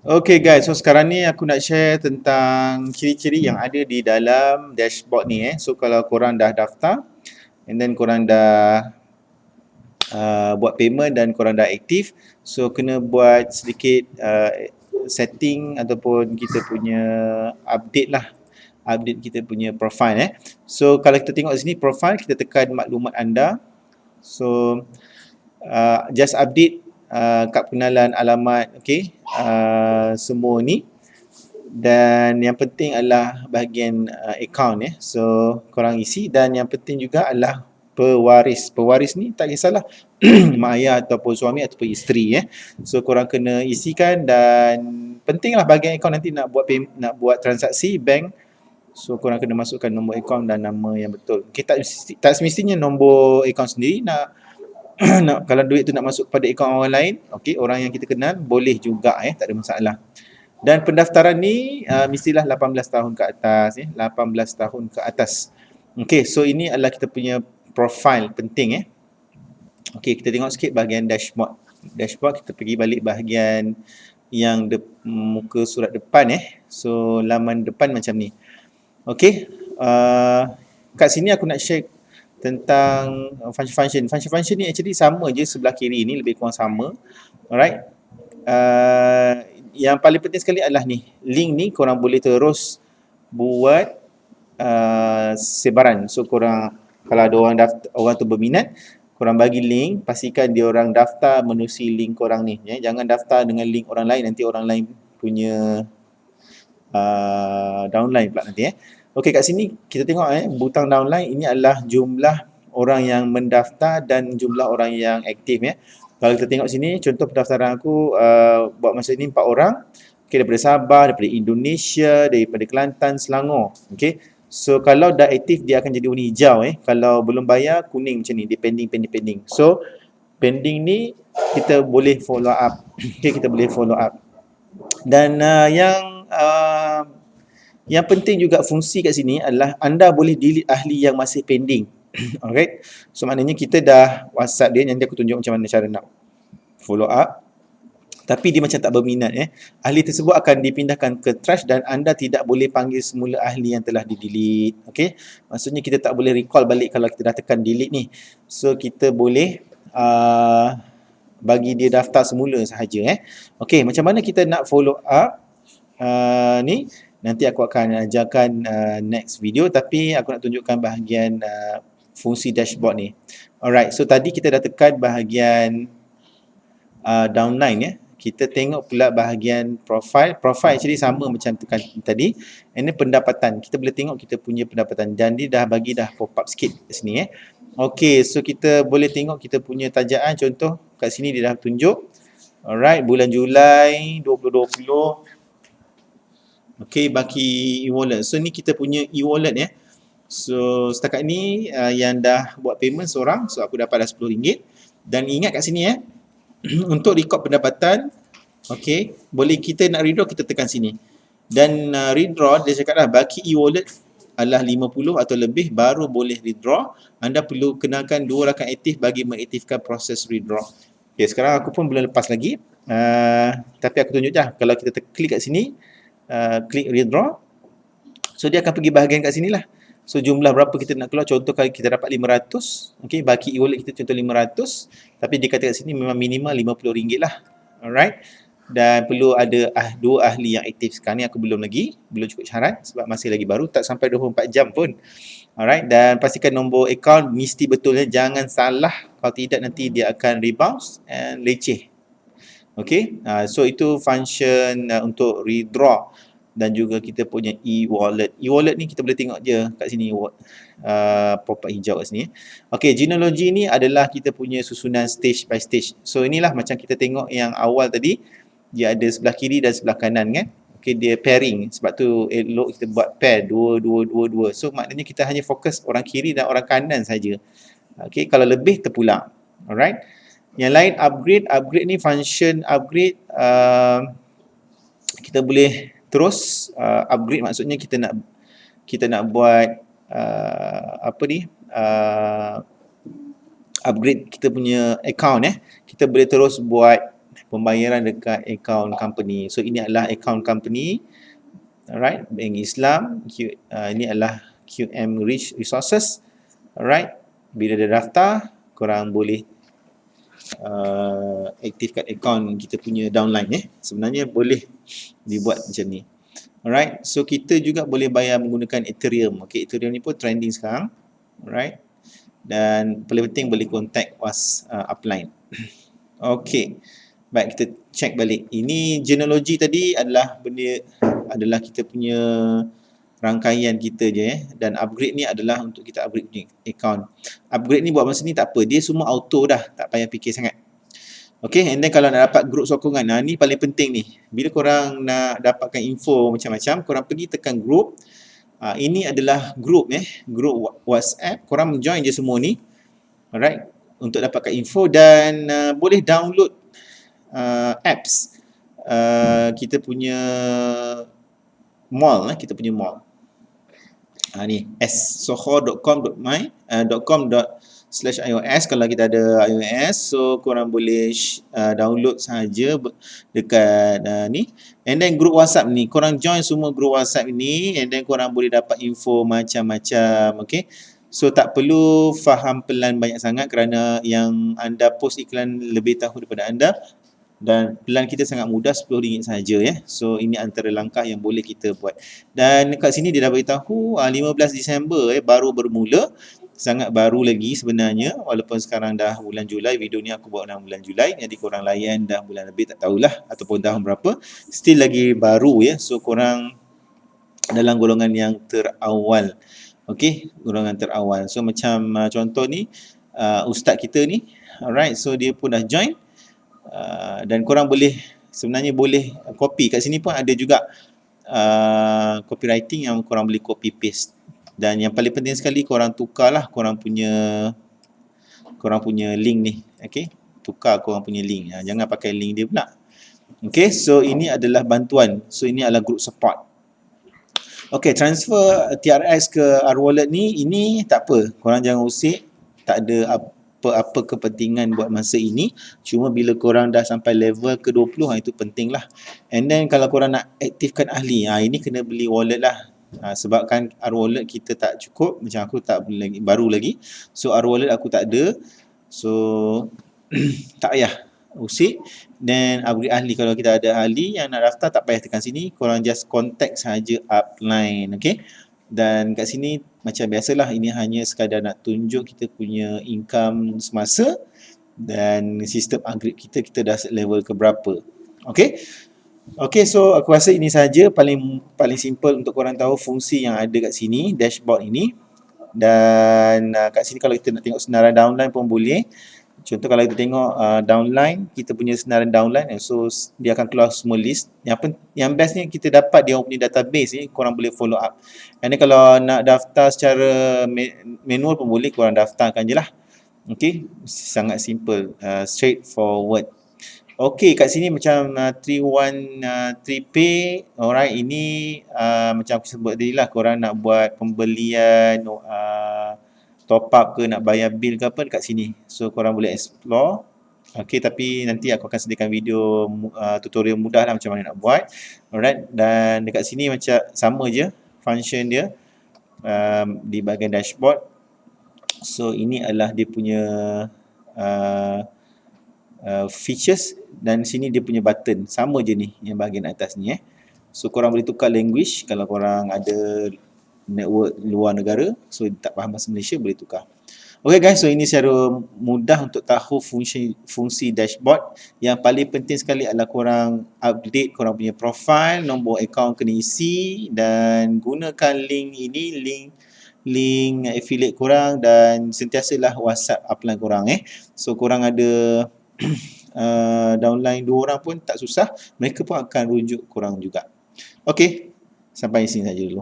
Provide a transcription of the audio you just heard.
Okay guys, so sekarang ni aku nak share tentang ciri-ciri yang ada di dalam dashboard ni. So kalau korang dah daftar and then korang dah buat payment dan korang dah aktif, so kena buat sedikit setting ataupun kita punya update lah, update kita punya profile. So kalau kita tengok sini profile, kita tekan maklumat anda. So just update kad pengenalan, alamat, okay, semua ni. Dan yang penting adalah bahagian account so korang isi. Dan yang penting juga adalah pewaris. Pewaris ni tak kisahlah mak ayah ataupun suami ataupun isteri so korang kena isikan. Dan pentinglah bahagian account nanti nak buat transaksi bank, so korang kena masukkan nombor account dan nama yang betul. Okay, tak semestinya nombor account sendiri nak nak, kalau duit tu nak masuk pada akaun orang lain, okey, orang yang kita kenal, boleh juga tak ada masalah. Dan pendaftaran ni mestilah 18 tahun ke atas 18 tahun ke atas. Okey, so ini adalah kita punya profile penting Okey, kita tengok sikit bahagian dashboard. Dashboard, kita pergi balik bahagian yang muka surat depan So laman depan macam ni. Okey, kat sini aku nak share tentang function ni actually sama je sebelah kiri ni, lebih kurang sama. Alright. Yang paling penting sekali adalah ni, link ni korang boleh terus buat sebaran. So korang, kalau ada orang daftar, orang tu berminat, korang bagi link, pastikan dia orang daftar menerusi link korang ni Jangan daftar dengan link orang lain, nanti orang lain punya downline pula nanti Okey, kat sini kita tengok butang downline ini adalah jumlah orang yang mendaftar dan jumlah orang yang aktif Kalau kita tengok sini, contoh pendaftaran aku buat masa ini 4 orang. Okey, daripada Sabah, daripada Indonesia, daripada Kelantan, Selangor. Okey. So kalau dah aktif dia akan jadi warna hijau Kalau belum bayar kuning macam ni, dia pending. So pending ni kita boleh follow up. Okey, kita boleh follow up. Dan yang penting juga fungsi kat sini adalah anda boleh delete ahli yang masih pending. Alright. So maknanya kita dah WhatsApp dia, nanti aku tunjuk macam mana cara nak follow up. Tapi dia macam tak berminat Ahli tersebut akan dipindahkan ke trash dan anda tidak boleh panggil semula ahli yang telah di-delete. Okey. Maksudnya kita tak boleh recall balik kalau kita dah tekan delete ni. So kita boleh bagi dia daftar semula sahaja Okey, macam mana kita nak follow up ni? Nanti aku akan ajarkan next video, tapi aku nak tunjukkan bahagian fungsi dashboard ni. Alright, so tadi kita dah tekan bahagian downline Kita tengok pula bahagian profile. Profile actually sama macam tekan tadi. Ini pendapatan. Kita boleh tengok kita punya pendapatan dan dia dah bagi dah pop up sikit kat sini Okey, so kita boleh tengok kita punya tajaan. Contoh kat sini dia dah tunjuk. Alright, bulan Julai 2020. Okey, baki e-wallet. So ni kita punya e-wallet So setakat ni yang dah buat payment seorang. So aku dapat dah RM10. Dan ingat kat sini untuk record pendapatan, okey, boleh kita nak redraw, kita tekan sini. Dan redraw, dia cakap dah baki e-wallet adalah 50 atau lebih baru boleh redraw. Anda perlu kenalkan 2 rakan aktif bagi mengaktifkan proses redraw. Okay, sekarang aku pun belum lepas lagi. Tapi aku tunjuk je. Kalau kita klik kat sini, klik redraw, so dia akan pergi bahagian kat sini lah. So jumlah berapa kita nak keluar, contoh kalau kita dapat 500, okey, baki e-wallet kita contoh 500, tapi dia kata kat sini memang minimal RM50 lah. Alright. Dan perlu ada 2 ahli yang aktif. Sekarang ni aku belum cukup syarat sebab masih lagi baru, tak sampai 24 jam pun. Alright, dan pastikan nombor akaun mesti betul jangan salah, kalau tidak nanti dia akan rebounce and leceh. Okey, so itu function untuk redraw dan juga kita punya e-wallet. E-wallet ni kita boleh tengok je kat sini pop-up hijau kat sini. Okey, genealogy ni adalah kita punya susunan stage by stage. So inilah macam kita tengok yang awal tadi, dia ada sebelah kiri dan sebelah kanan Okey, dia pairing. Sebab tu elok kita buat pair 2 2 2 2. So maknanya kita hanya fokus orang kiri dan orang kanan saja. Okey, kalau lebih terpulang. Alright. Yang lain upgrade ni function upgrade, kita boleh terus upgrade, maksudnya kita nak buat upgrade kita punya account kita boleh terus buat pembayaran dekat account company. So ini adalah account company, alright, Bank Islam. Ini adalah QM Rich Resources, alright. Bila dia daftar, korang boleh aktifkan account kita punya downline. Sebenarnya boleh dibuat macam ni. Alright, so kita juga boleh bayar menggunakan Ethereum. Okay, Ethereum ni pun trending sekarang. Alright, dan paling penting boleh contact upline. Okay, baik, kita check balik. Ini genealogy tadi adalah kita punya rangkaian kita je dan upgrade ni adalah untuk kita upgrade punya account. Upgrade ni buat masa ni tak apa, dia semua auto dah, tak payah fikir sangat. Okay, and then kalau nak dapat group sokongan, ni paling penting ni. Bila korang nak dapatkan info macam-macam, korang pergi tekan group. Ini adalah group group WhatsApp. Korang join je semua ni, alright, untuk dapatkan info dan boleh download apps kita punya mall. Kita punya mall ni soho.com.my.com/iOS kalau kita ada iOS. So korang boleh download sahaja dekat ni. And then group WhatsApp ni, korang join semua group WhatsApp ni, and then korang boleh dapat info macam-macam. Okay, so tak perlu faham pelan banyak sangat kerana yang anda post iklan lebih tahu daripada anda. Dan pelan kita sangat mudah, RM10 sahaja So ini antara langkah yang boleh kita buat. Dan kat sini dia dah beritahu 15 Disember baru bermula. Sangat baru lagi sebenarnya, walaupun sekarang dah bulan Julai. Video ni aku buat dalam bulan Julai, jadi korang layan dah bulan lebih tak tahulah ataupun tahun berapa, still lagi baru So korang dalam golongan yang terawal. Okay, golongan terawal. So macam contoh ni ustaz kita ni, alright, so dia pun dah join. Dan korang sebenarnya boleh copy. Kat sini pun ada juga copywriting yang korang boleh copy paste. Dan yang paling penting sekali, korang tukarlah korang punya link ni. Okay, tukar korang punya link, jangan pakai link dia pula. Okay, so ini adalah bantuan. So ini adalah group support. Okay, transfer TRX ke R-Wallet ni, ini tak apa, korang jangan usik. Tak ada apa kepentingan buat masa ini. Cuma bila korang dah sampai level ke-20, itu penting lah. And then kalau korang nak aktifkan ahli, ini kena beli wallet lah. Sebabkan R-Wallet kita tak cukup. Macam aku tak beli lagi, baru lagi. So R-Wallet aku tak ada. So tak payah usik. Dan upgrade ahli, kalau kita ada ahli yang nak daftar, tak payah tekan sini. Korang just contact sahaja upline. Okay, dan kat sini macam biasalah, ini hanya sekadar nak tunjuk kita punya income semasa dan sistem upgrade kita dah level ke berapa. Okay, so aku rasa ini saja paling simple untuk korang tahu fungsi yang ada kat sini, dashboard ini. Dan kat sini kalau kita nak tengok senarai downline pun boleh. Contoh kalau kita tengok downline, kita punya senarai downline, so dia akan keluar semua list. Yang bestnya kita dapat dia punya database ni, korang boleh follow up. Dan kalau nak daftar secara manual pun boleh, korang daftarkan je lah. Okay, sangat simple, straightforward. Okay, kat sini macam 313Pay, alright, ini macam aku sebut tadi lah, korang nak buat pembelian top up ke, nak bayar bil ke apa, dekat sini. So korang boleh explore. Okay, tapi nanti aku akan sediakan video tutorial mudah lah macam mana nak buat. Alright, dan dekat sini macam sama je function dia di bahagian dashboard. So ini adalah dia punya features, dan sini dia punya button. Sama je ni yang bahagian atas ni So korang boleh tukar language kalau korang ada network luar negara, so tak faham bahasa Malaysia, boleh tukar. Okay guys, so ini secara mudah untuk tahu fungsi dashboard. Yang paling penting sekali adalah korang update korang punya profile, nombor akaun kena isi, dan gunakan link ini, link affiliate korang, dan sentiasalah WhatsApp upline korang So korang ada downline 2 orang pun tak susah, mereka pun akan rujuk korang juga. Okay, sampai sini saja dulu.